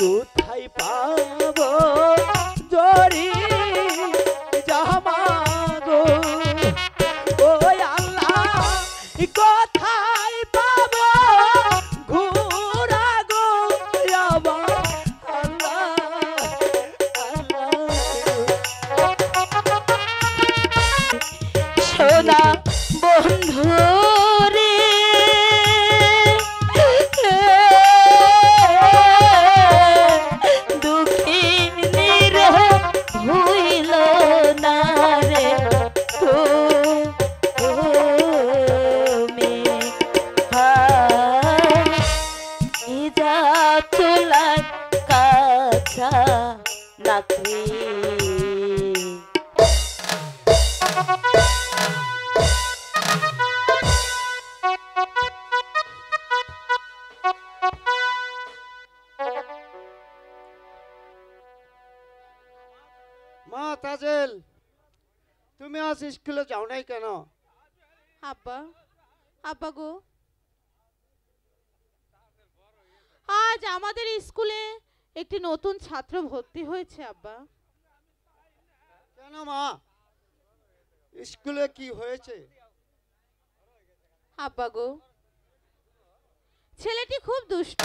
কোথায় পাবো জরি জামা গো ও আল্লাহ কোথায় পাবো ঘোড়া গো আমার সোনা বন্ধু রে দুঃখিনীর হইল না রে তুমি যা চুলার কাছা নাকি মা তাজেল, তুমি আজ স্কুলে যাও নাই কেন? আব্বা, আব্বা গো, আজ আমাদের স্কুলে একটি নতুন ছাত্র ভর্তি হয়েছে আব্বা। কেন মা, স্কুলে কি হয়েছে? আব্বা গো, ছেলেটি খুব দুষ্ট।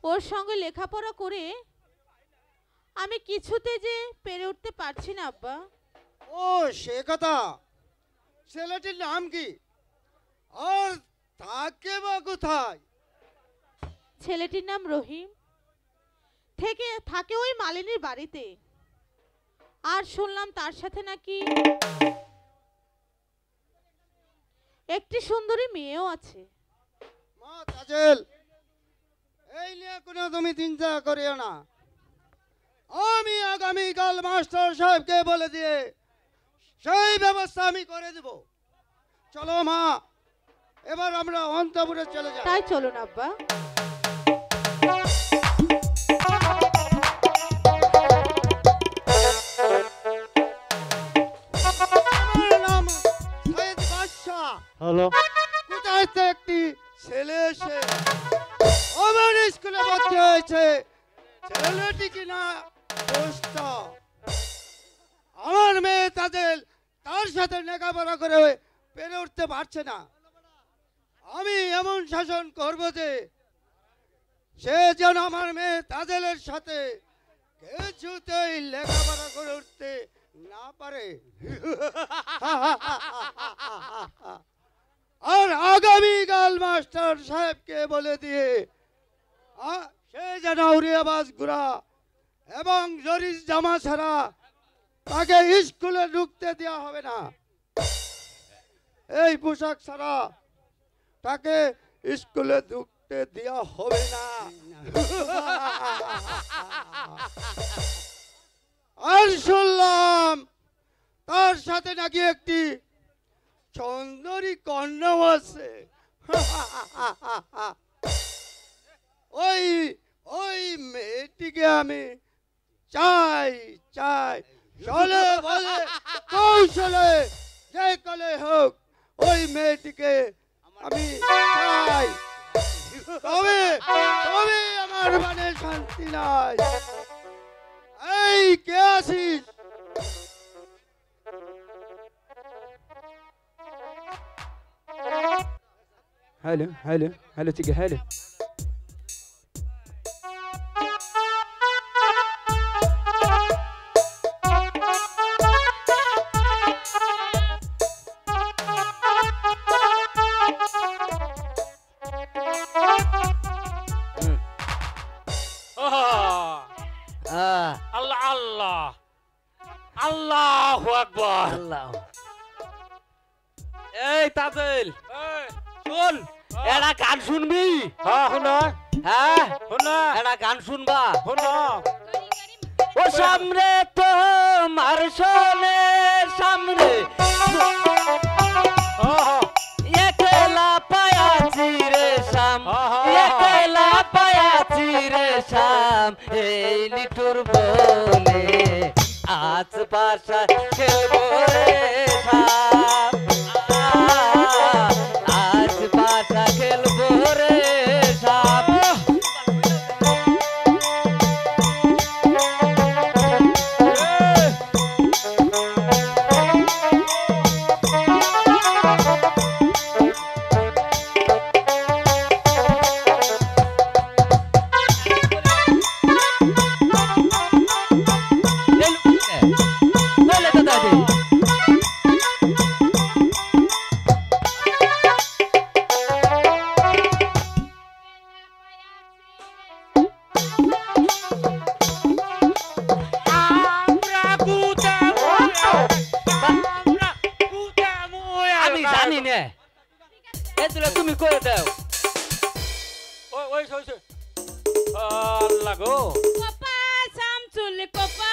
ওর সঙ্গে লেখাপড়া করে আমি কিছুতে যে পেরে উঠতে পারছি না আব্বা। ও সে কথা, ছেলেটির নাম কি আর থাকে বা কোথায়? ছেলেটির নাম রহিম, থাকে ওই মালিনীর বাড়িতে। আর শুনলাম তার সাথে নাকি একটি সুন্দরী মেয়েও আছে। মা তাজেল, এই নিয়ে কোনো তুমি চিন্তা করিও না। আমি আগামীকাল মাস্টার সাহেবকে বলে দিয়ে সেই ব্যবস্থা আমি করে দেব। চলো মা, এবার আমরা অন্তপুরে চলে যাই। তাই চলুন আব্বা। আমার নাম সৈয়দ বাদশাহ। হ্যালো কোথায় থেকে একটি ছেলে এসে আমার স্কুলে ভর্তি হয়েছে। ছেলেটি কিনা দুষ্ট। আমার মেয়ে তার সাথে লেখাপড়া করে পেরে উঠতে পারছে না। আমি এমন শাসন করব যে সে যেন আমার মেয়ে তাজেলের সাথে কিছুতেই লেখাপড়া করে উঠতে না পারে। আর আগামীকাল মাস্টার সাহেবকে বলে দিয়ে সে যেন উড়িয়াবাজ গুড়া এবং জরিস জামা ছাড়া তাকে স্কুলে ঢুকতে দেওয়া হবে না। এই পোশাক ছাড়া তাকে স্কুলে ঢুকতে দেওয়া হবে না। আর শুনলাম তার সাথে নাকি একটি সুন্দরী কন্যাও আছে। ওই ওই মেয়েটিকে আমি চাই চলে বলে কৌশলে যে কলে হোক ওই মেয়েটিকে আমি চাই। তবে আমার মানে শান্তি নাই। এই কে আছিস? হ্যালো ঠিক হ্যালো আল্লাহ আল্লাহ আল্লাহু আকবার। আল্লাহ এই তাজেল, শোন, এটা গান শুনবি? হ্যাঁ শোনা, হ্যাঁ শোনা, এটা গান শুনবা? শোনা। ও সামনে তো মারশনে সামনে একলা পায়াছি রে শাম, একলা পায়াছি রে শাম, এই লিটুর বলে আজ পাশা খেলবো রে শাম, আজ পাশা খেলবো রে শাম। এই তুলে তুমি করে দাও ওই ওই হইছে আল্লাহ গো কোপা শামসুল কোপা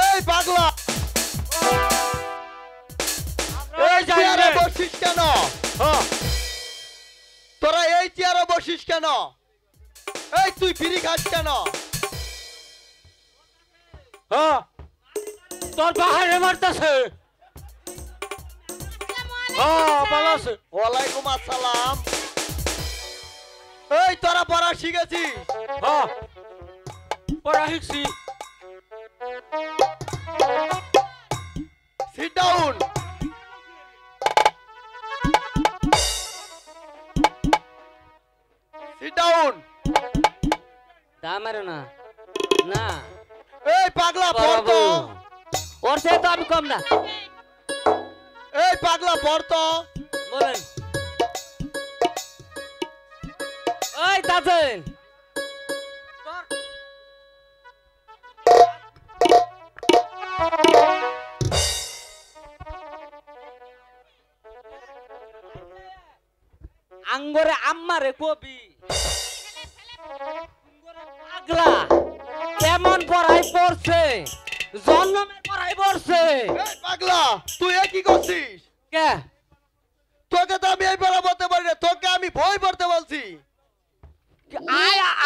এই পাগলা এই চেয়ারে বসিস কেন তোরা এই চেয়ারে বসিস কেন এই তুই ফিরি খাস কেন হ্যাঁ তোর বাহারে মারতাছে হ্যাঁ ভালো আছে ওয়ালাইকুম আসসালাম এই তোরা পড়া শিখেছিস হ্যাঁ পড়া শিখছি সিট ডাউন সিট ডাউন তা মারো না না এই পাগলা পড় তো ওর চেয়ে তো আমি কম না এই পাগলা পড় তো বলেন ওই তাজেন আঙ্গরে আম্মারে কবি পাগলা কেমন পড়াই পড়ছে জন্মের পড়াই পড়ছে এই পাগলা তুই এ কি করছিস কে তোকে তো আমি এই পড়া বলতে পারি না তোকে আমি বই পড়তে বলছি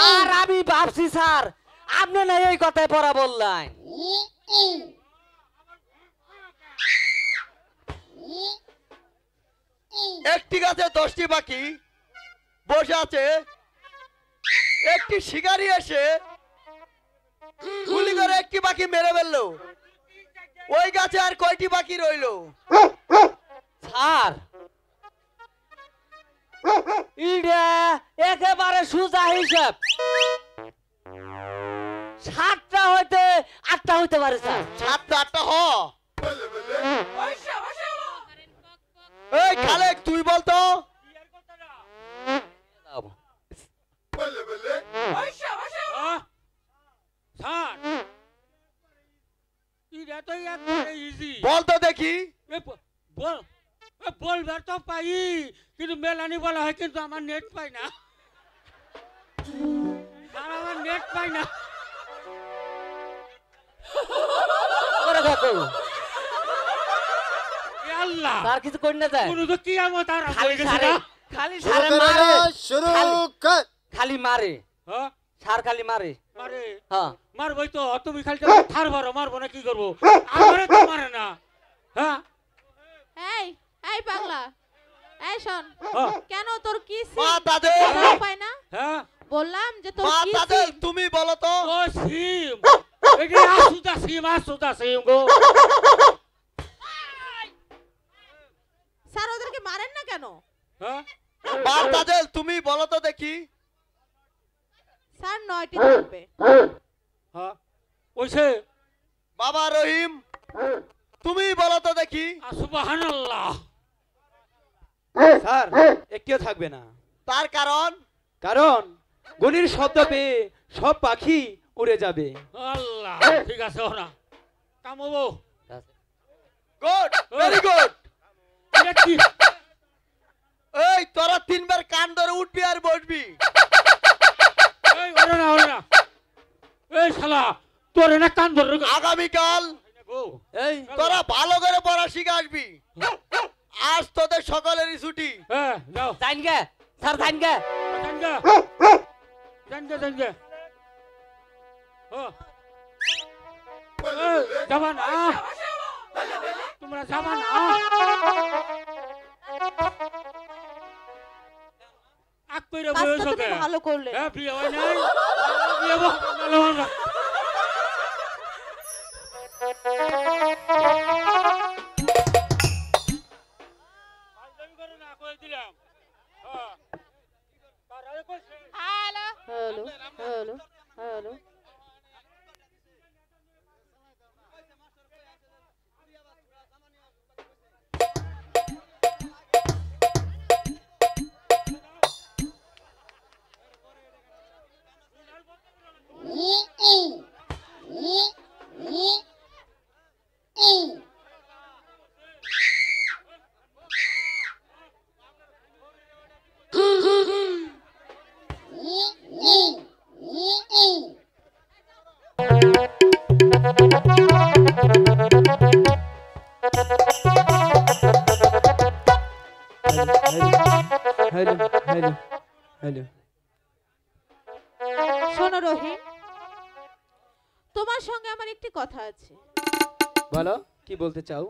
আর আমি ভাবছি স্যার আপনি না এই কথায় পড়া বললেন একটি গাছে 10টি পাখি বসে আছে একটি শিকারী এসে গুলি করে একটি পাখি মেরে ফেললো ওই গাছে আর কয়টি পাখি রইলো স্যার ইডা একেবারে সোজা হিসাব 7টা হইতে 8টা হইতে পারে স্যার 7টা 8টা হ এই খালেক তুই বলতো স্যার এটা তো একবারে ইজি বলতো দেখি বলবার তো পাই কিন্তু মেলানি বলা হয় কিন্তু আমার নেট পাই না আর আমার নেট পাই না করে থাকো এ আল্লাহ স্যার কিছু করি না যায় কোন তো কিয়ামত আর খালি হয়ে গেছে সারে না খালি সারে মারে শুরু খালি- খালি মারে হ্যাঁ সার খালি মারে মারে হ্যাঁ মারবই তো তুমি খালি থার ভরো মারবো না কি করবো আমারে তো মারে না হ্যাঁ এই এই পাগলা এই শোন হ্যাঁ, কেন তোর কি মা তাদের পায় না হ্যাঁ বললাম যে তোর মা কি তাদের তুমি বলো তো ও সিম এটা আসুদা সিম গো স্যার ওদেরকে মারেন না কেন হ্যাঁ মা তাদের তুমি বলো তো দেখি স্যার 9টি থাকবে হ্যাঁ ওইসে বাবা রহিম তুমি বলো তো দেখি সুবহানাল্লাহ স্যার একটিও থাকবে না তার কারণ কারণ গলির শব্দ পেয়ে সব পাখি উড়ে যাবে আল্লাহ ঠিক আছে ওরা কামবো গুড ভেরি গুড এটা কি এই তোরা 3বার কান ধরে উঠবি আর বসবি এই ওরে না এই শালা তোর না কান ধরে গো আগামীকাল এই তোরা ভালো করে পড়া শিখে আসবি আজ তোদের সকলেরই ছুটি হ্যাঁ যাও জান গে স্যার জান গে জানগে যাবা না তোমরা যাবা না আক কইরা কাজটা বয়স তুমি ওকে ভালো করলে হ্যাঁ বিয়ে হয় নাই বিয়ে ভালো না hello hello hello hello hello hello hello. শোনো রহিম, তোমার সঙ্গে আমার একটি কথা আছে। বলো কি বলতে চাও?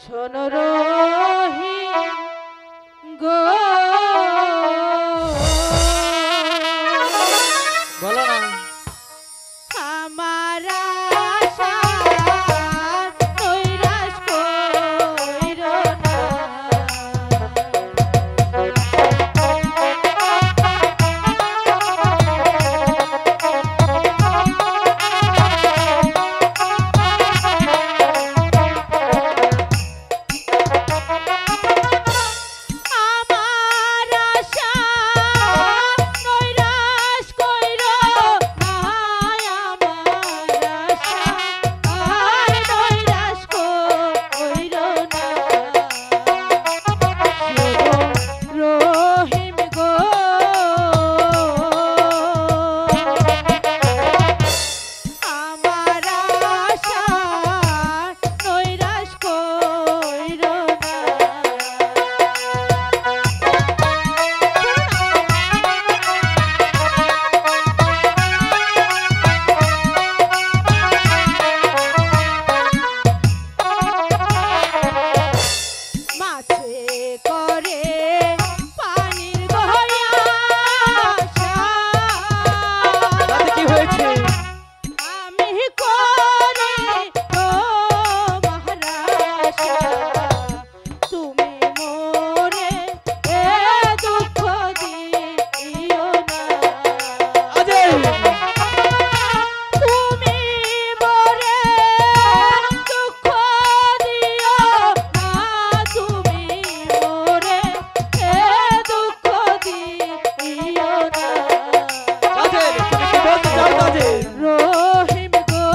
শোনো রহিম গো, বলো না। আমার আশা নৈরাশ কইরো না। আমার আশা নৈরাশ কইরো না, আমার আশা আর নৈরাশ কইরো না। রহিম গো, আমার আশা নৈরাশ কইরো না। মাছে করে পানির গয়াসা, তাতে কি হয়েছে? আমি করে তো মহারাজা, তুমি মোরে এ দুঃখ দিও না। আজে তুমি মোরে দুঃখ দিও না, তুমি মোরে এ দুঃখ দিও না। তাজেল, তুমি কি বলতে চাও তাজেল? রহিম গো,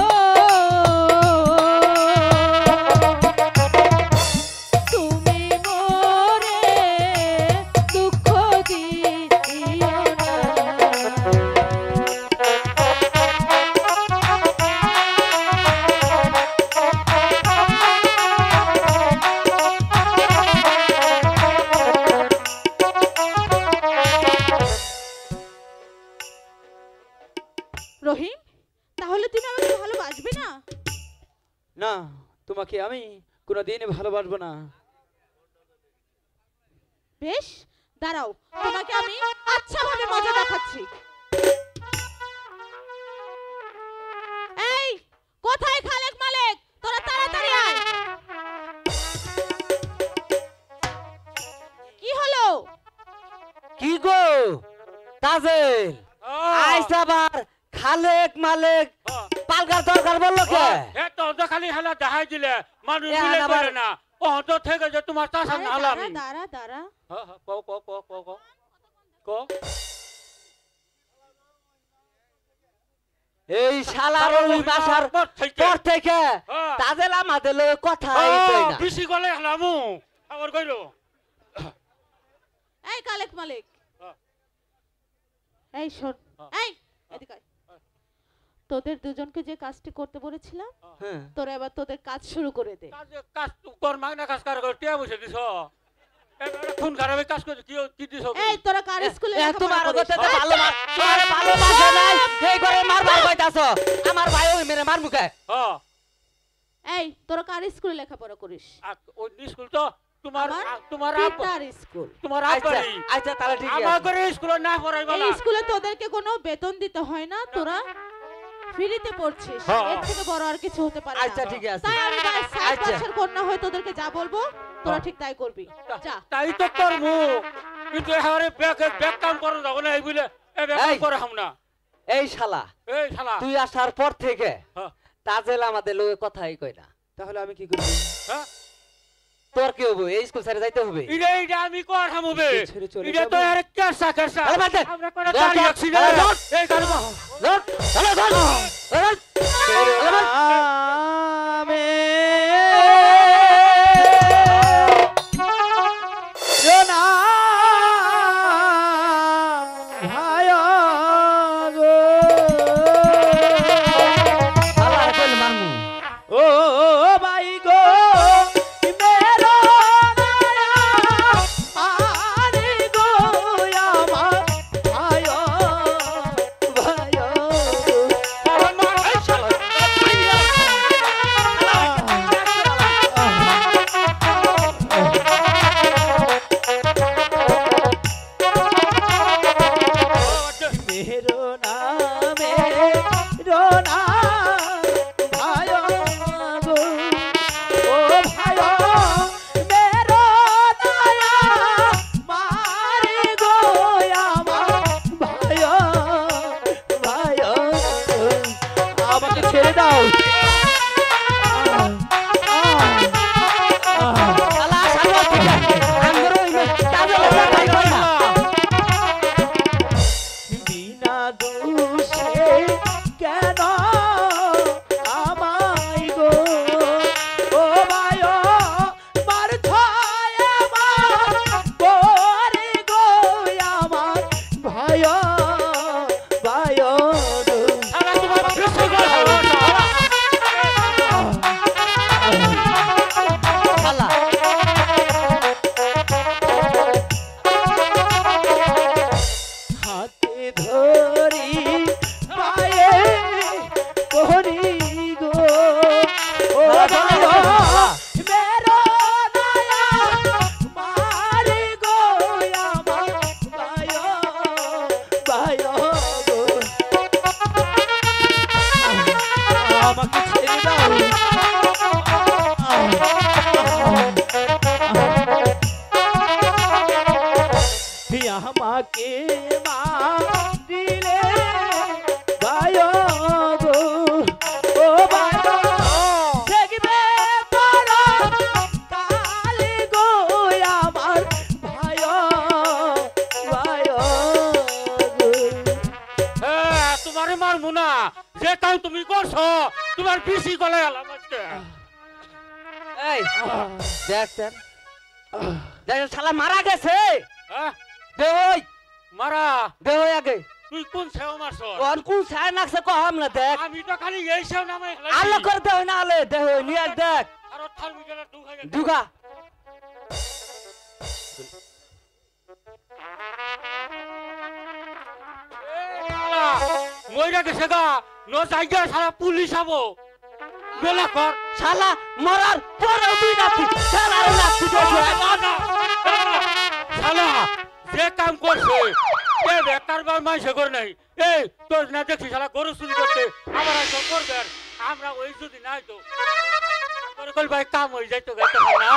তুমি মোরে দুঃখ দিও না। রহিম, তাহলে তুমি আমাকে ভালোবাসবে না? না, তোমাকে আমি কোনোদিন ভালোবাসবো না। বেশ, দাঁড়াও, তোমাকে আমি আচ্ছা ভাবে মজা দেখাচ্ছি। এই, কোথায় খালেক মালেক? তোরা তাড়াতাড়ি আয়। কি হলো? কি গো তাজেল, আইস আবার খালেক মালেক পালগার দরকার বললো কে? তো খালি হেলা দেখাই দিলে মানুষ এ মিলে আবার- করে না। ও তো থেকে যে তোমার চাষা আরে না হলাম। দাঁড়া দাঁড়া দাঁড়া। এই শালার ওই বাসার পর থেকে হ্যাঁ। তাজেল আমাদের লগে কথা কই না। বেশি গলে হলামু আবার কইলো। এই খালেক মালেক, হ্যাঁ। এই শোন, হ্যাঁ। এই এদিকে আয়। তোদের দুজনকে যে কাজটি করতে বলেছিলাম, হ্যাঁ তোরা এবার তোদের কাজ শুরু করে দে। কাজ কর মাগনা কাজ করে টিয়া বসে দিছ। খুন খারাপে কাজ করে কি দিছ? এই তোরা কার স্কুলে এ লেখাপড়া তোমার করিস? কথা তো ভালো তোমার ভালোবাসা নাই, এই করে মারবার কইতাছো। আমার ভাই ওই মেরে মার মুখে। হ্যাঁ, এই তোরা কার স্কুলে লেখাপড়া করিস? ওই স্কুল তো তোমার আমার তোমার পিতার স্কুল। তোমার আচ্ছা আব্বাই আচ্ছা তাহলে ঠিক আছে। আমার করে স্কুলে না পড়াইবা না। এই স্কুলে তোদেরকে কোনো বেতন দিতে হয় না, তোরা ফ্রিতে পড়ছিস। হ্যাঁ। এর থেকে বড় আর কিছু হতে পারে আচ্ছা না। ঠিক আছে। তাই আমি গায়ে সাত আচ্ছা। বছর কন্যা হয়ে তোদেরকে যা বলবো তোরা হ্যাঁ। ঠিক তাই করবি। যা। তাই তো করবো, কিন্তু এবারে ব্যাক কাম করে যাবো না এই বুঝলে এই ব্যাক কাম এই। করে হাম না। এই শালা এই শালা তুই আসার পর থেকে হ্যাঁ। তাজেল আমাদের লগে কথাই কই না। তাহলে আমি কি করব? হ্যাঁ তোর কি হবে? এই স্কুল ছেড়ে যাইতে হবে। এটা আমি কর হামবে স্কুল ছেড়ে চলে এটা তো যাবো? আরে কেসা কেসা আরে বাদ দে। আমরা কোনো ধর, দাঁড়িয়ে ধর, আছি না। ধর, ধর। এই কারবা ধর, ধর, ধর, ধর। আমি ধরি পায়ে করি গো ও বাবা মেরো দয়া মারি গো আমার বায়ো বায়ো গো আমাকে ছেড়ে দাও আমাকে মারিলে বায়ো গো ও বায়ো দেখবে বড় কালি গো আমার ভায়ো বায়ো গো হ্যাঁ তোমারে মারবো না যে কাম তুমি করছো তোমার পিসি গলায় আলাম আজকে এই দেখ দেখ দেখ শালা মারা গেছে হ্যাঁ দেই মারা দেই আগে তুই কোন সেও মারছ কোন কোন ছায় নাকছে কম না দেখ আমি তো খালি এই সেও নামে আলো করে দেই না আলে দেই নিয়ে দেখ আর থার্মিটারে ঢুকাই গেছে দুগা মইরা গেছে গা নো জায়গা সারা পুলিশ আবো বেলা কর শালা মরার পরেও তুই নাকি শালা নাকি শালা যে কাম করছে এ বেকার বার মাইসে করে নাই এই তোর না দেখছি শালা গরু চুরি করতে আবার আইসো করবে আমরা ওই যদি নাই তো তোর কল ভাই কাম হয়ে যাইতো গাইতো না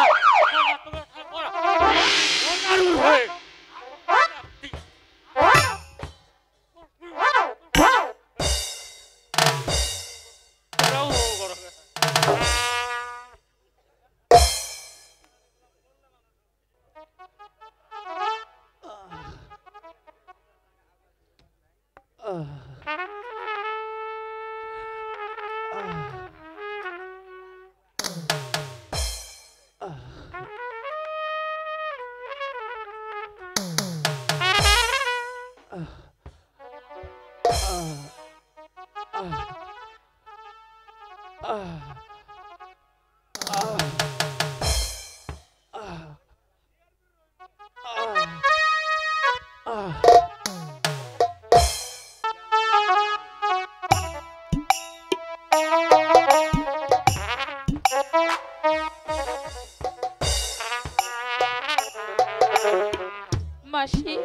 মাসি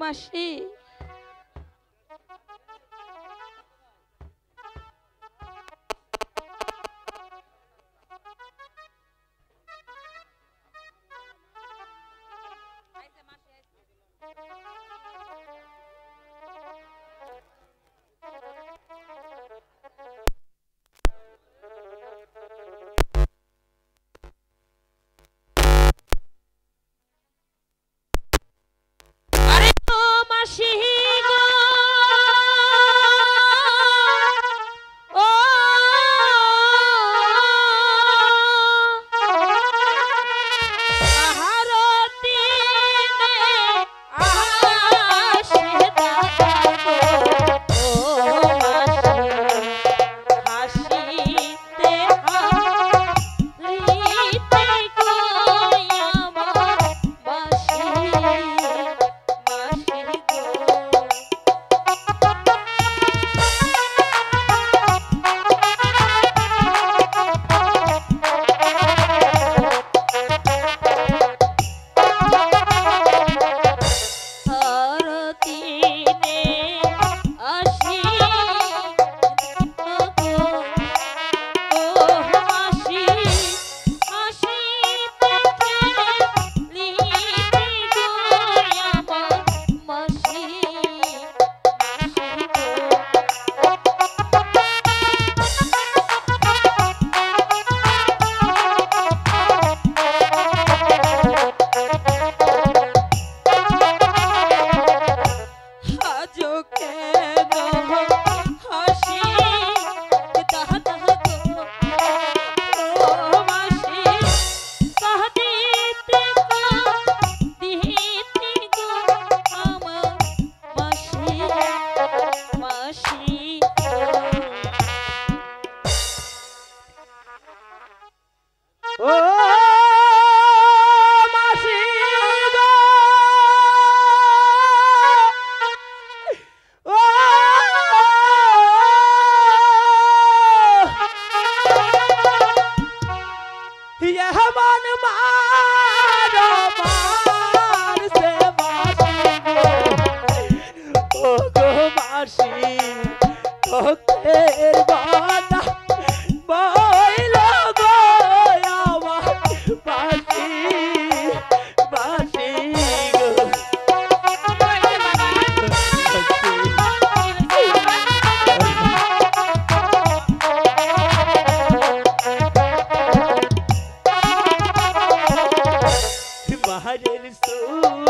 মাসি মাসি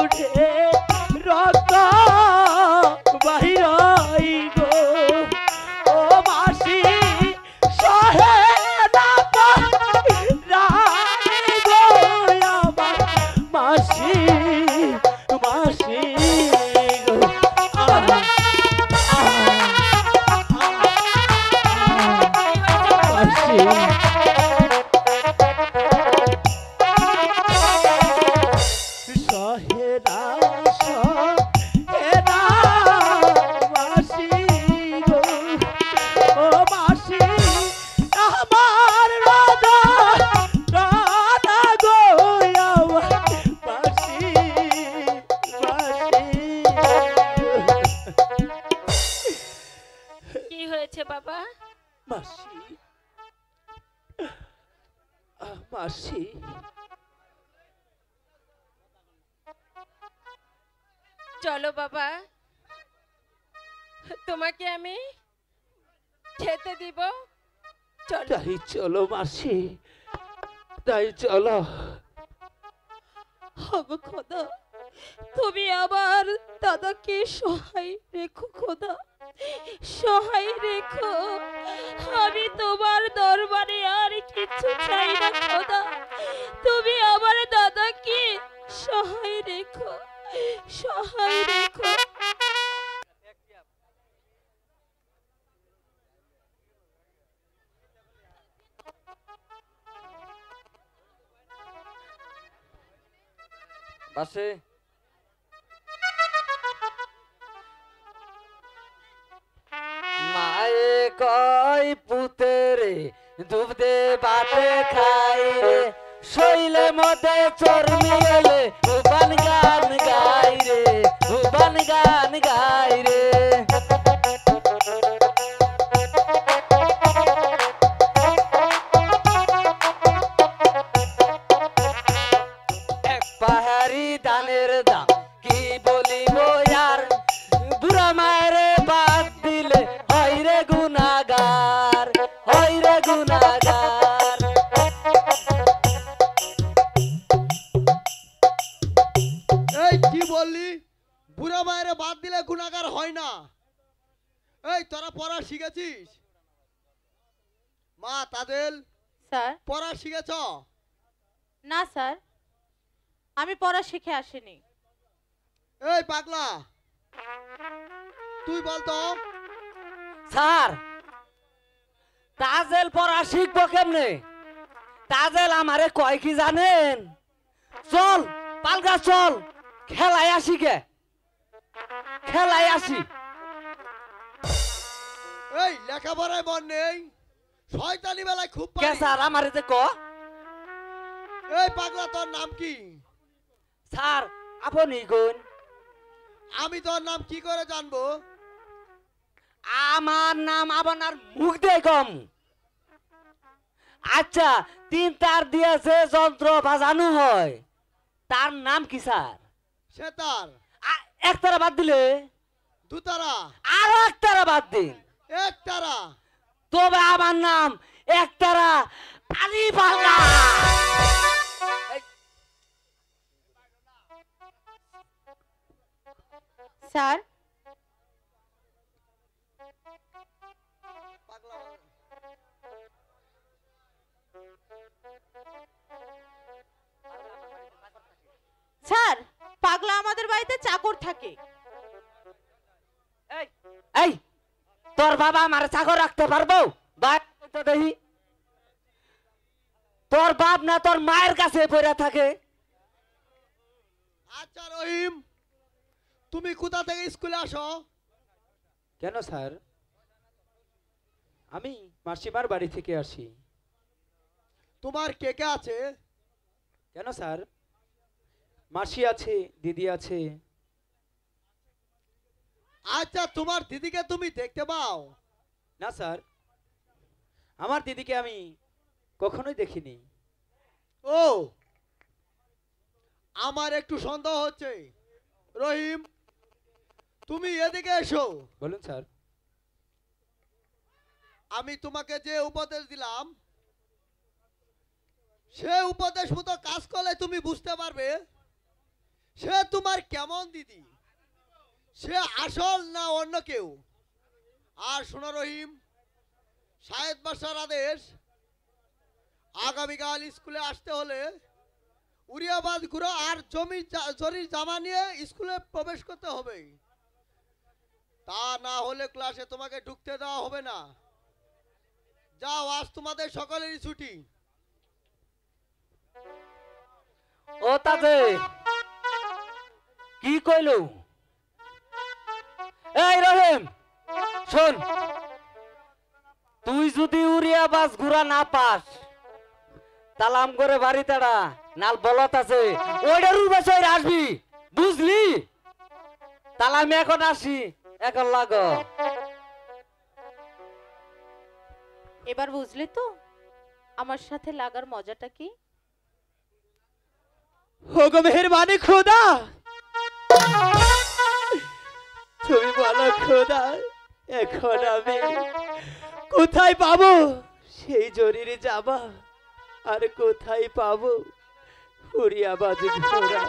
উঠে রক্ত বাহির হই গো ও মাসি সহে না রানী গো আমার মাসি মাসি গো মাসি সহেরা সহেরা মাসি গো ও মাসি আমার রাধা রাধা গো আমার মাসি মাসি কি হয়েছে বাবা? মাসি মাসি চলো বাবা, তোমাকে আমি খেতে দিব। চলো। তাই চলো মাসি তাই চলো হবে খোদা, তুমি আমার দাদাকে সহায় রেখো খোদা, সহায় রেখো। আমি তোমার দরবারে আর কিছু চাই না খোদা, তুমি আমার দাদাকে সহায় রেখো, সহায় রেখো। বাসে মায়ে কয় পুতেরে দুধ দে বাতে খাই রে শৈলে মধ্যে চর্মি এলে উবান গান গাই রে উবান গান গাই রে এক পাহাড়ি দানের দাম কি বলিব यार বুড়া মায়েরে বাদ দিলে হয় রে গুনাহগার হয় রে গুনাহগার এই কি বললি? বুড়া মায়ের বাদ দিলে গুনাহগার হয় না? এই তোরা পড়া শিখেছিস? মা তাদের স্যার, পড়া শিখেছ? না স্যার, আমি পড়া শিখে আসিনি। এই পাগলা, তুই বলতো। স্যার তাজেল পড়া শিখবো কেমনে? তাজেল আমারে কয় কি জানেন? চল পালগা চল খেলায় আসি গে খেলায় আসি। এই লেখাপড়ায় মন নেই, শয়তানি বেলায় খুব কে পারি। স্যার আমারে যে ক এই পাগলা, তোর নাম কি? স্যার আপনি কোন? আমি তোর নাম কি করে জানবো? আমার নাম আপনার মুখ দিয়ে কম। আচ্ছা, 3 তার দিয়ে যে যন্ত্র বাজানো হয় তার নাম কি স্যার? সেতার। এক তারা বাদ দিলে দুতারা। আরো এক তারা বাদ দিন, একতারা। তবে আমার নাম এক তারা আলী পাগলা। স্যার, পাগলা। স্যার, পাগলা আমাদের বাড়িতে চাকর থাকে। এই তোর বাবা আমার চাকর রাখতে পারবো? তো দেখি তোর বাপ না তোর মায়ের কাছে পড়ে থাকে। আচ্ছা রহিম, তুমি কোথা থেকে স্কুলে আসো? কেন স্যার? আমি মাসিমার বাড়ি থেকে আসি। তোমার কে কে আছে? কেন স্যার? মাসি আছে, দিদি আছে। আচ্ছা, তোমার দিদিকে তুমি দেখতে পাও? না স্যার, আমার দিদিকে আমি কখনোই দেখিনি। ও, আমার একটু সন্দেহ হচ্ছে। রহিম, তুমি এদিকে এসো। বলুন স্যার। আমি তোমাকে যে উপদেশ দিলাম সে উপদেশ মতো কাজ করলে তুমি বুঝতে পারবে সে তোমার কেমন দিদি, সে আসল না অন্য কেউ? আর শোনো রহিম, সাহেব বাসার আদেশ, আগামীকাল স্কুলে আসতে হলে উড়িয়াবাদ ঘুরো আর জরির জামা নিয়ে স্কুলে প্রবেশ করতে হবে। তা না হলে ক্লাসে তোমাকে ঢুকতে দেওয়া হবে না। যাও, আজ তোমাদের সকলেরই ছুটি। ও তাতে কি কইলো? এই রহিম শোন, তুই যদি উড়িয়া বাস ঘুরা না পাস তালাম করে বাড়ি তাড়া নাল বলত আছে ওইটার উর্বাসে আসবি, বুঝলি? তালামি এখন আসি, এখন লাগ। এবার বুঝলি তো আমার সাথে লাগার মজাটা কি? ওগো মেহেরবানি খোদা, তুমি বলো খোদা, এখন আমি কোথায় পাবো সেই জরির জামা, আর কোথায় পাবো উড়িয়াবাজ ঘোড়া?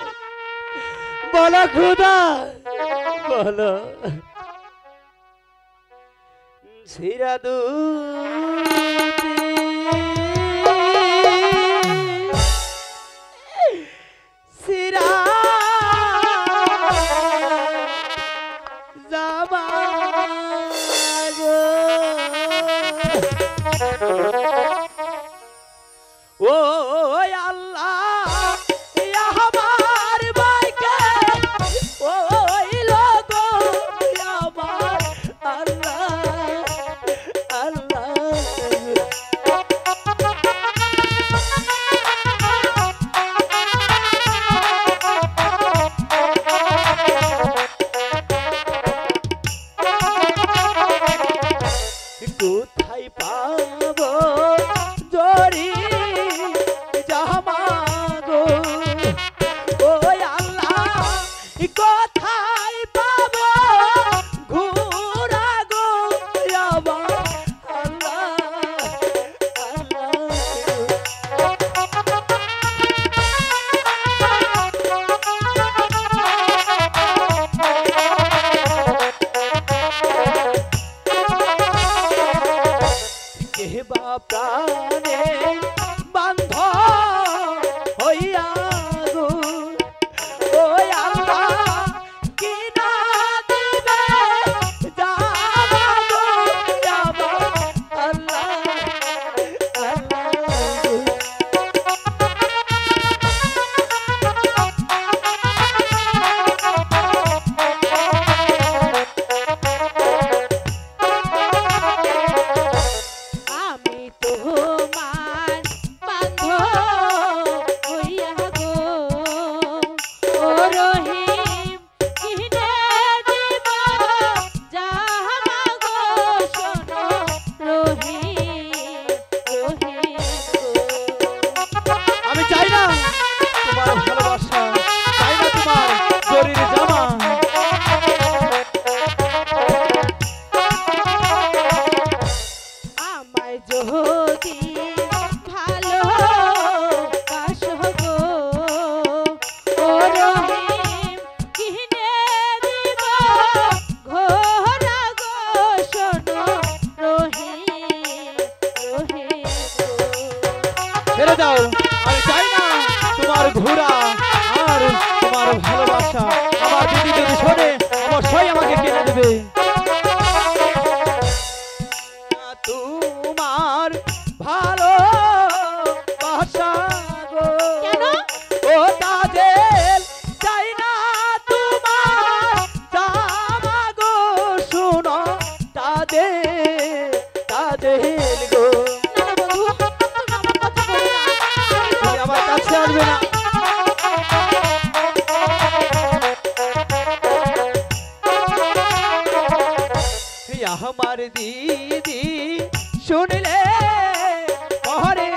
বলো খোদা, বলো। সিরাদু সিরা জামা ও আল্লাহ, আমার ভাইকে ওই লোগো আমার আল্লাহ আল্লাহ। কোথায় পাবো জরি জামা গো, ও আল্লাহ, কোথায় পাবো ঘোড়া গো আমার আল্লাহ কেবা প্রাণে বান্ধ হইয়া গো, ও আল্লাহ, কি না দিবে জামা গো আমার আল্লাহ আল্লাহ। আমি তোমার বান্ধব হইয়া গো, ও রহিম, কিনে দিব জামা গো, শোনো রহিম, রহিম গো। আমি চাই না তোমার ভালোবাসা, চাই না তোমার জরির জামা। আমায় যদি ভালোবাসো গো, ও রহিম, কিনে দিব ঘোড়া গো, শোনো রহিম, রহিম গো। ছেড়ে দাও, আমি চাই না তোমার ঘোড়া আর তোমার ভালোবাসা। আমার দিদি যদি শোনে অবশ্যই আমাকে কিনে দেবে। তোমার ভালোবাসা গো, কেন? ও তাদের চাই না তোমার জামা গো, শুনো তাদের গো। না না বন্ধু, তুমি আমার কথা বলো না। তুমি আমার কাছে আসবে না। আমার দিদি শুনলে পরে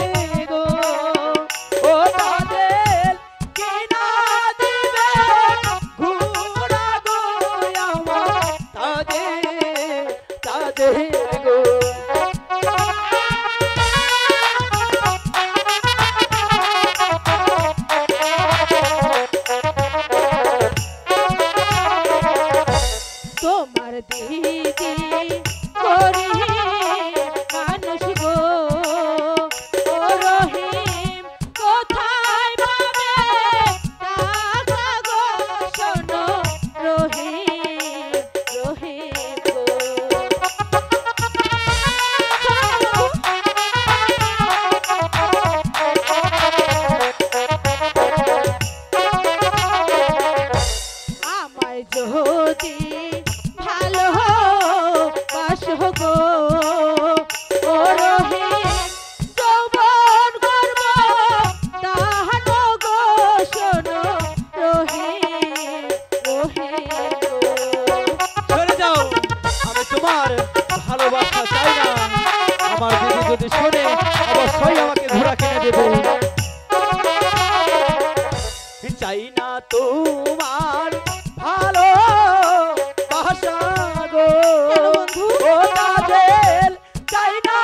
গো, ও তাদের কিনা দিবে ঘোড়া গো আমার, তাদের গো। যদি শোনে অবশ্যই আমাকে ঘোড়া কিনে দেবে। চাই না তোমার ভালো বাসা গো কেন বন্ধু? ও কাজল, চাই না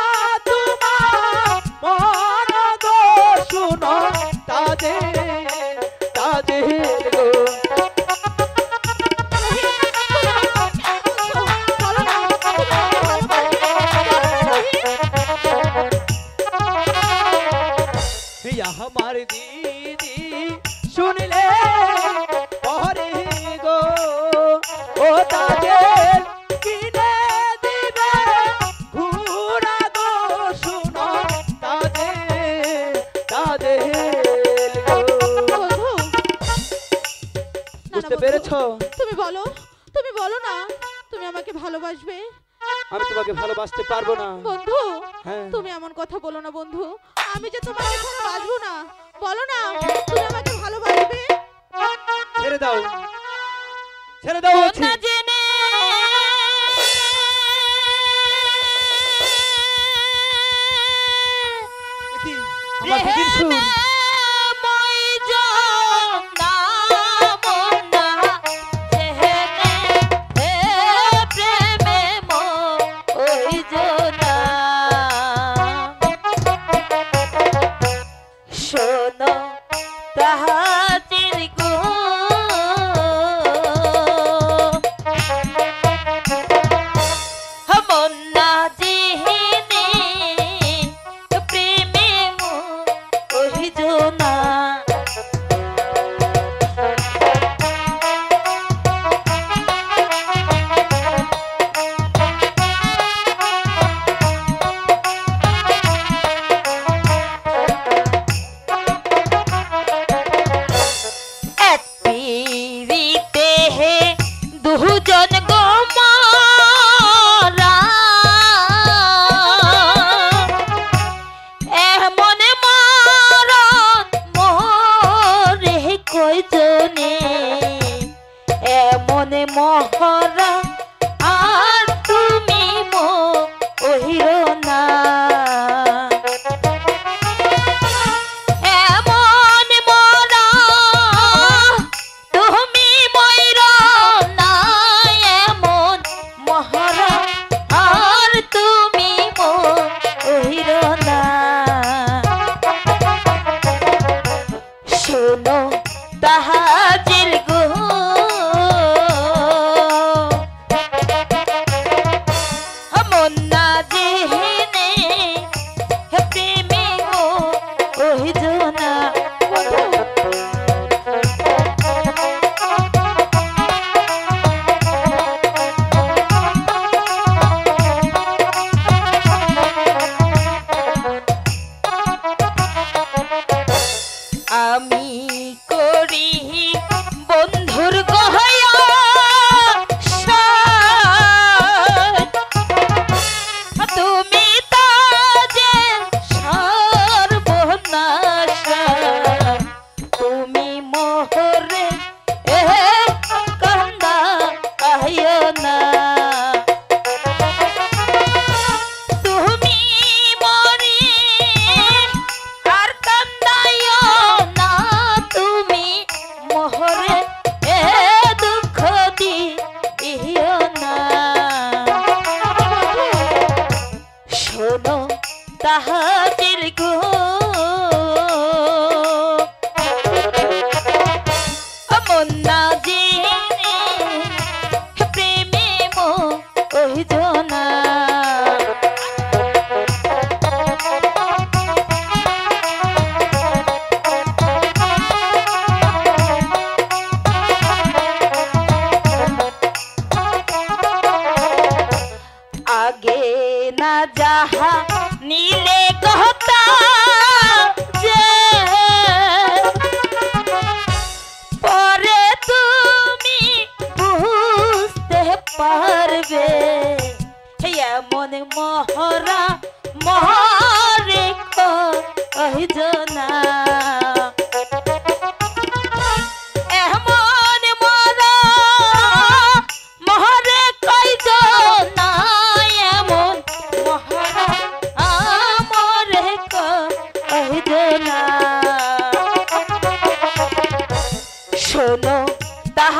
তোমার মন গো শুনো তাজেল তাজেল গো। বলো না, তুমি আমাকে ভালোবাসবে? আমার দিদি শুনিলে পরে গো ও তাজেল কিনে দিবে ঘোড়া গো শুনো তাজেল তাজেল গো। বন্ধু, না, না বুঝতে বন্ধু, পেরেছো? তুমি বলো না, তুমি আমাকে ভালোবাসবে? আমি তোমাকে ভালোবাসতে পারবো না। বন্ধু, হ্যাঁ। তুমি এমন কথা বলো না বন্ধু, আমি যে তোমাকে ছাড়া বাঁচবো না। বলো না, তুমি আমাকে ভালোবাসবে? ছেড়ে দাও ছেড়ে দাও বলছি। না জেনে কি আমার দিদির সুর? মই জনা মনা জেনে প্রেমে মই জনা শোনো তাহাজির গো মন্না জিহিনে প্রেমে ওই জোনা এক পিরিতে হে দুজন গো মারা এমন মারণ মোরে কয়জনে এমন মহরা আর তুমি মহিরো না এমন মরা তুমি ময়ূর না এমন মহরা আর তুমি ময়ূর না শোনো তাহাজির গো মন্না জিহিনে প্রেমে ওই জোনা আমি করি বন্ধুর গহয়া তুমি তাজেল সর্বনাশা তুমি মোহরে কান্দা আয় না তুমি মরে আর কান্দায় না তুমি মোহরে দুঃখ দিও না শোনো তাহাজির গো মন্না জিনে প্রেমে ওই জোনা আগে না যাহা নীলে কথা যে পরে তুমি বুঝতে পারবে এমন মহরা মহরে কই জনা এমন মরা মহরে কই জনা এমন মহরা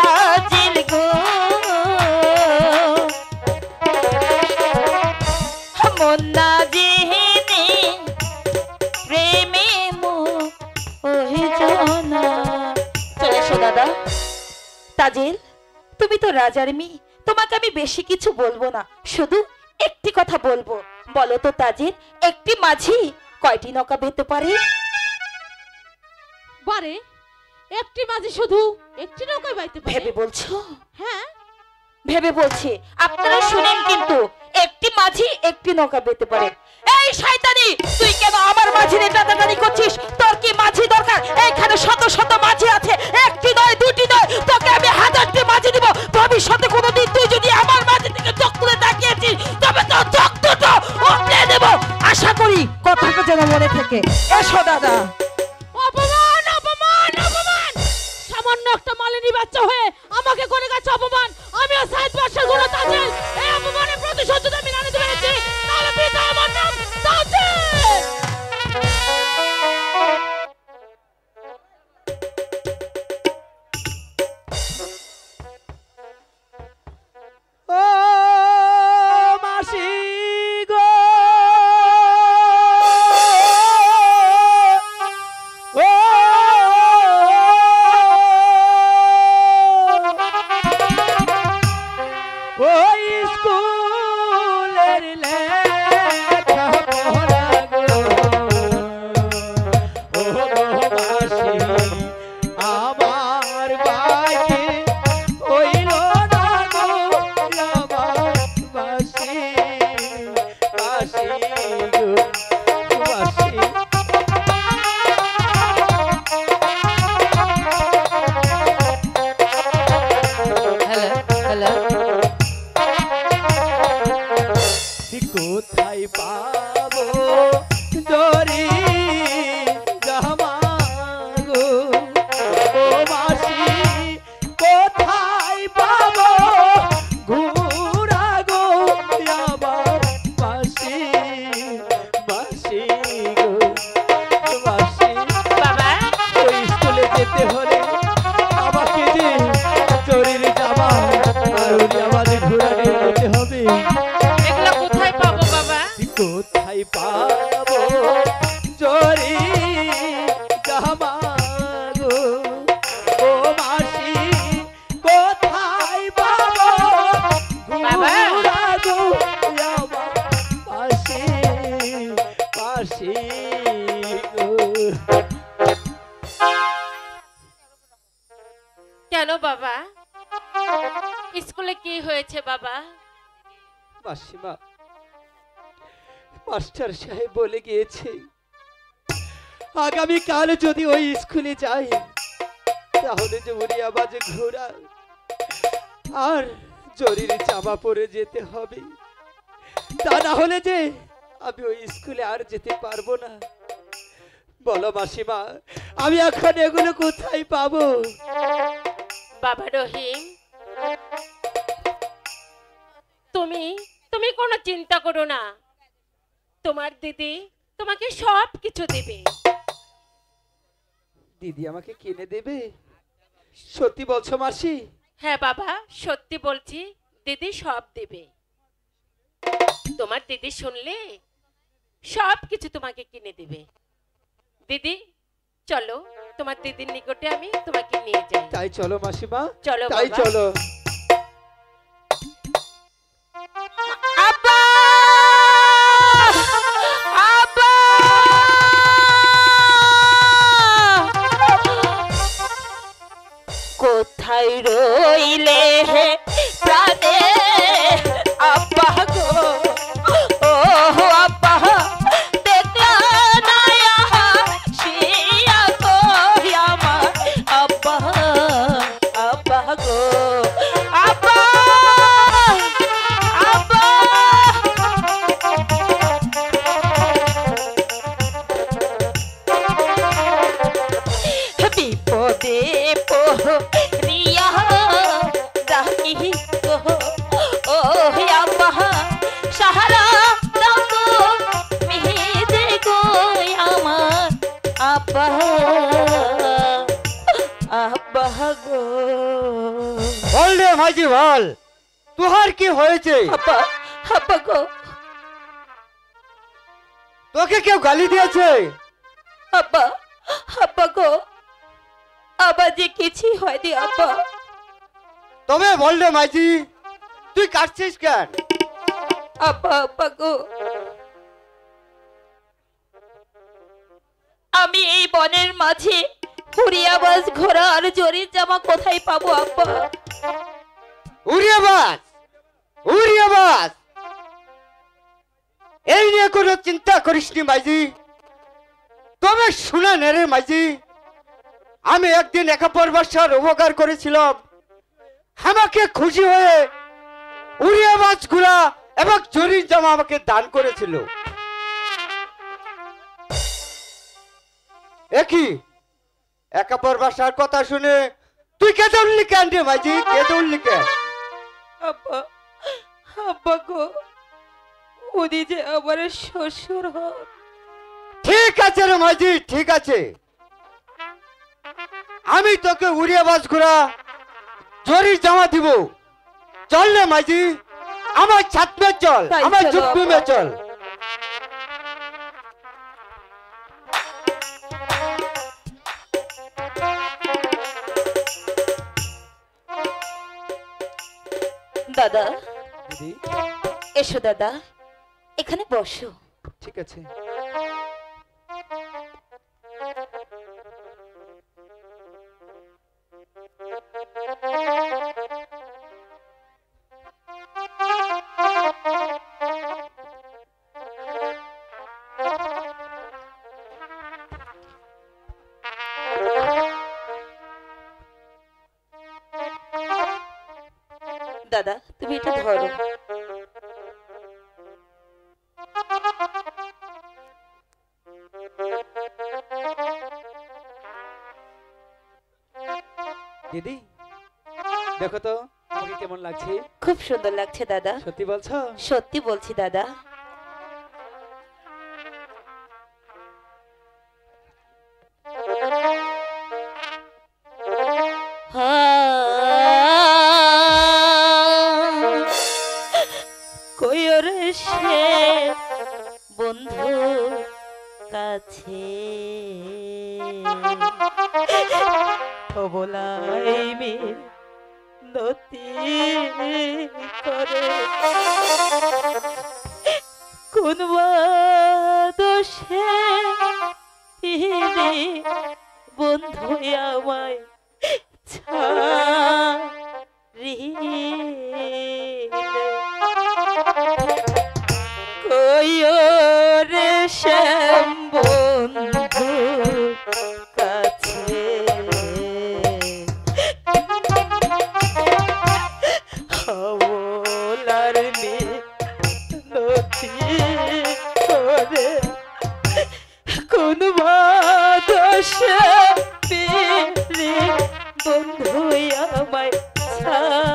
হাজির গো মন না জেনে প্রেমে মোহিজনা। চলে এসো দাদা। তাজেল, তুমি তো রাজার মেয়ে, তোমাকে আমি বেশি কিছু বলবো না, শুধু একটি কথা বলবো। বলো তো তাজেল, একটি মাঝি কয়টি নৌকা বেঁধতে পারে? বারে একটি মাঝি শুধু একটি নৌকায় বাইতে পারে? ভেবে বলছো? হ্যাঁ ভেবে বলছি। আপনারা শুনেন কিন্তু, একটি মাঝি একটি নৌকা বেঁধতে পারে। এই শয়তানি, তুই কেন আমার মাঝিরে টানাটানি করছিস? তোর কি মাঝি দরকার? এখানে শত শত মাঝি আছে, একটি নয় দুটি নয়, তোকে আমি হাজারটি মাঝি দিব। ভবিষ্যতে কোনোদিন তুই যদি আমার মাঝি থেকে চোখ তুলে তাকিয়েছিস, তবে তোর চোখ দুটো উপড়ে দেব। আশা করি কথাটা যেন মনে থেকে। এসো দাদা। অপমান অপমান অপমান! সামান্য একটা মালিনী বাচ্চা হয়ে আমাকে করে গেছে অপমান। আমিও সাইদ বাদশার গুণ তাজেল, এই অপমানের প্রতিশোধ যদি আমি না নিতে পেরেছি, তাহলে পিতা আমার নাম তাজেল। ও মাসি গো, ও ওই স্কুলের লেখা পড়া গো, ও মাসি আমার বাইকে হইল না গো, আমার বাসি বাসি গো বাসি। হ্যালো হ্যালো, কোথায় পাবো দরি জামা গো, ও মাসি কোথায় পাবো ঘুরা গো, আমার বাসি বাসি গো বাসি। বাবা ওই স্কুলে যেতে হলে আমাকে যে চোরের জামা আর ওই আমাদের ঘোড়া নিয়ে যেতে হবে। এগুলো কোথায় পাবো বাবা? কোথায় পাবো চোরি জামা গো, ও মাসি কোথায় পাবো বাবা। ঘোড়া গো, আমার পাশে পাশে গো। কেন বাবা, স্কুলে কি হয়েছে বাবা? মাসিমা, মাস্টার সাহেব বলে গিয়েছে আগামীকাল যদি ওই স্কুলে যাই, তাহলে যে উড়িয়া বাজে ঘোড়া আর জরির জামা পরে যেতে হবে। তা না হলে যে আমি ওই স্কুলে আর যেতে পারবো না। বলো মাসিমা, আমি এখন এগুলো কোথায় পাবো? বাবা রহিম, তুমি কোনো চিন্তা করো না, তোমার দিদি তোমাকে সব কিছু দেবে। দিদি আমাকে কিনে দেবে? সত্যি বলছো মাসি? হ্যাঁ বাবা, সত্যি বলছি, দিদি সব দেবে। তোমার দিদি শুনলে সব কিছু তোমাকে কিনে দেবে। দিদি চলো, তোমার দিদির নিকটে আমি তোমাকে নিয়ে যাই। তাই চলো মাসিমা, চলো তাই বাবা। চলো। আব্বা আব্বা কোথায় রইলে হে প্রাণে আব্বা গো, ও আব্বা দেখলা না শিয়া গো আমার আব্বা আব্বা গো, আব্বা আব্বা বিপদে পড়িয়া রাখি বল রে মাঝি বল, তোহার কি হয়েছে? আব্বা আব্বা গো, তোকে কেউ গালি দিয়েছে? আব্বা আব্বা গো, আবার যে কিছুই হয়নি আব্বা। তবে বল রে মাঝি, তুই কাটছিস কেন? আব্বা আব্বা গো, আমি এই বনের মাঝে হুরিয়াবাজ ঘোড়া আর জরির জামা কোথায় পাবো আব্বা? উড়িয়াবাজ, উড়িয়াবাজ, এই নিয়ে কোনো চিন্তা করিসনি মাঝি। তবে শুনে নে রে মাঝি, আমি একদিন একা পরবাসার উপকার করেছিলাম। আমাকে খুশি হয়ে উড়িয়াবাজ ঘোড়া এবং জরির জামা আমাকে দান করেছিল। একই একা পরবাসার কথা শুনে তুই কেঁদে উঠলি কেন রে মাঝি? কেঁদে উঠলি কেন? আব্বা আব্বা গো, উনি যে আমার শ্বশুর হন। ঠিক আছে রে মাঝি, ঠিক আছে, আমি তোকে উড়িয়াবাজ ঘোড়া জরির জামা দিব। চল রে মাঝি, আমার ছাদ মে চল, তাই আমার চলো ঝুপড়ি মে আব্বা। চল। দাদা দিদি এসো, দাদা এখানে বসো। ঠিক আছে। দাদা তুমি এটা ধরো। দিদি দেখো তো আমাকে কেমন লাগছে? খুব সুন্দর লাগছে দাদা। সত্যি বলছো? সত্যি বলছি দাদা। কইরে সে বন্ধু কাছে বলাই মে নতি করে কোন দোষে বন্ধু আমায় কইরে শ্যাম বন্ধু কাছে হাওলার মিনতি করে কোন বাদশা পেরে বন্ধু আমায় ছাড়িলে।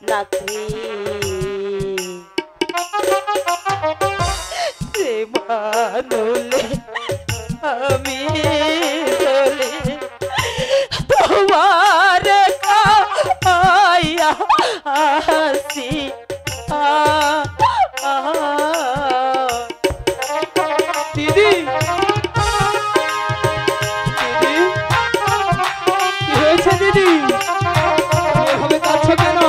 নাকি প্রেমানুলে আমি চলে তোমার কায়া আসি দিদি, দিদি, কি হয়েছে দিদি? এভাবে কাঁদছো কেন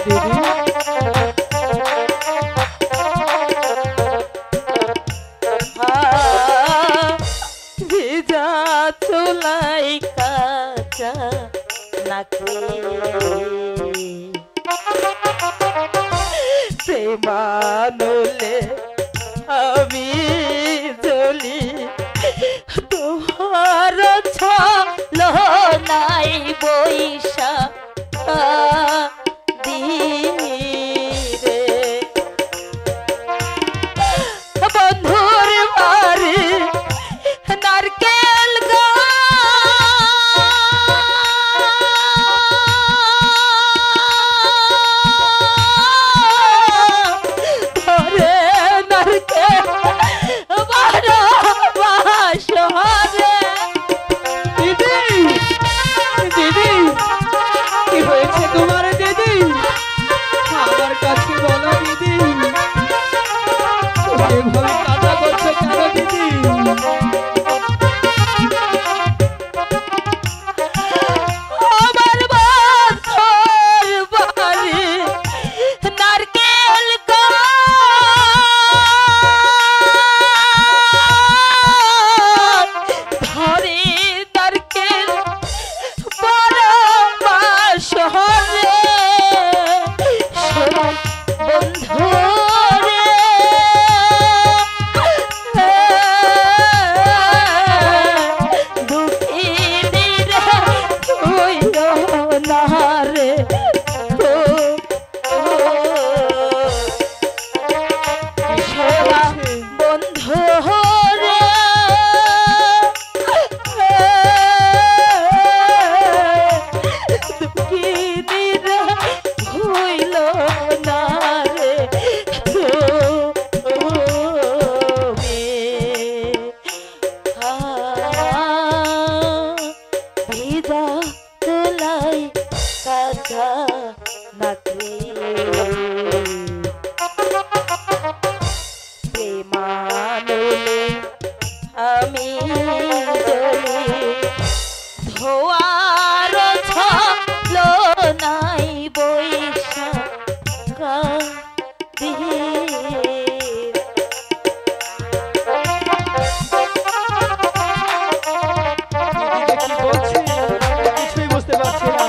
দিদি? ভিজা চুলাই কাঁচা নাকি প্রেমানুলে আমি জ্বলি তোমার ছলো নাই বৈশা দিরে বন্ধুর বাড়ি নারকেল ধরে নারকেল বড় বাসরে দিদি, দিদি, কি হয়েছে তোমার দিদি? আমার কাছে বলো দিদি, তুমি এভাবে কান্না করছো কেন দিদি? আমার বন্ধুর বাড়ি নারকেল ধরে নারকেল বড় বাসরে বন্ধু রে দুঃখিনী রে হইল না রে সোনা বন্ধু রে দুঃখিনী রে হইল না রে তুমি ভিজা তুলাই কাঁচা নাকি প্রেমানুলে আমি জ্বলি ধোয়ার ছলো নাই বৈশা দির দিদি যে কি বলছে কিছুই বুঝতে পারছি না।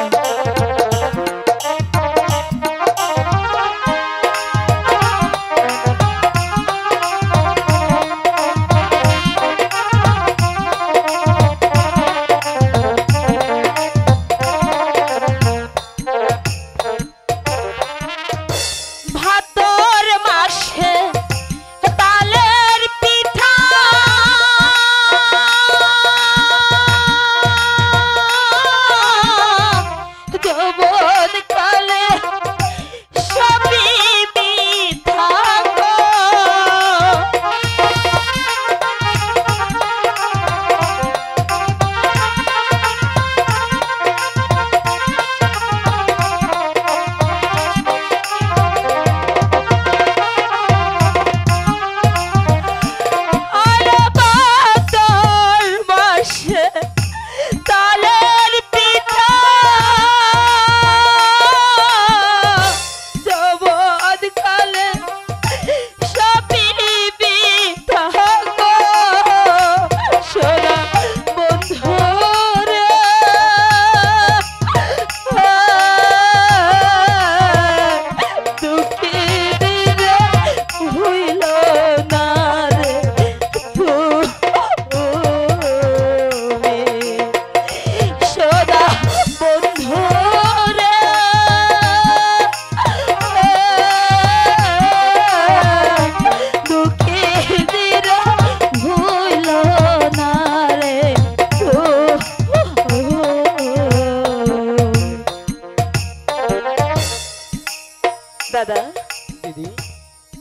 দিদি।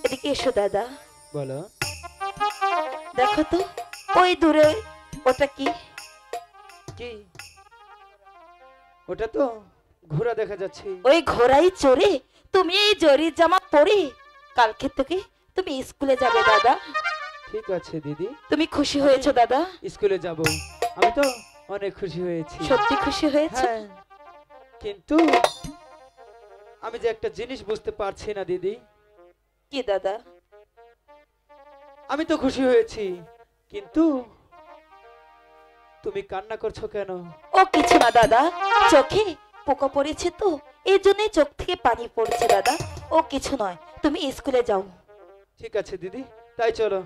এদিকে এসো দাদা। বলো। দেখো তো ওই দূরে ওটা কি? কি? ওটা তো ঘোড়া দেখা যাচ্ছে। ওই ঘোড়াই চড়ে তুমি এই জরির জামা পরে কালকে থেকে তুমি স্কুলে যাবে দাদা। ঠিক আছে দিদি। তুমি খুশি হয়েছো দাদা? স্কুলে যাব। আমি তো অনেক খুশি হয়েছি। সত্যি খুশি হয়েছো? হ্যাঁ, কিন্তু আমি যে একটা জিনিস বুঝতে পারছি না দিদি। কি দাদা? আমি তো খুশি হয়েছি, কিন্তু তুমি কান্না করছো কেন? ও কিছু না দাদা, চোখে পোকা পড়েছে তো এই জন্যই চোখ থেকে পানি পড়ছে দাদা। ও কিছু নয়, তুমি স্কুলে যাও। ঠিক আছে দিদি, তাই চলো।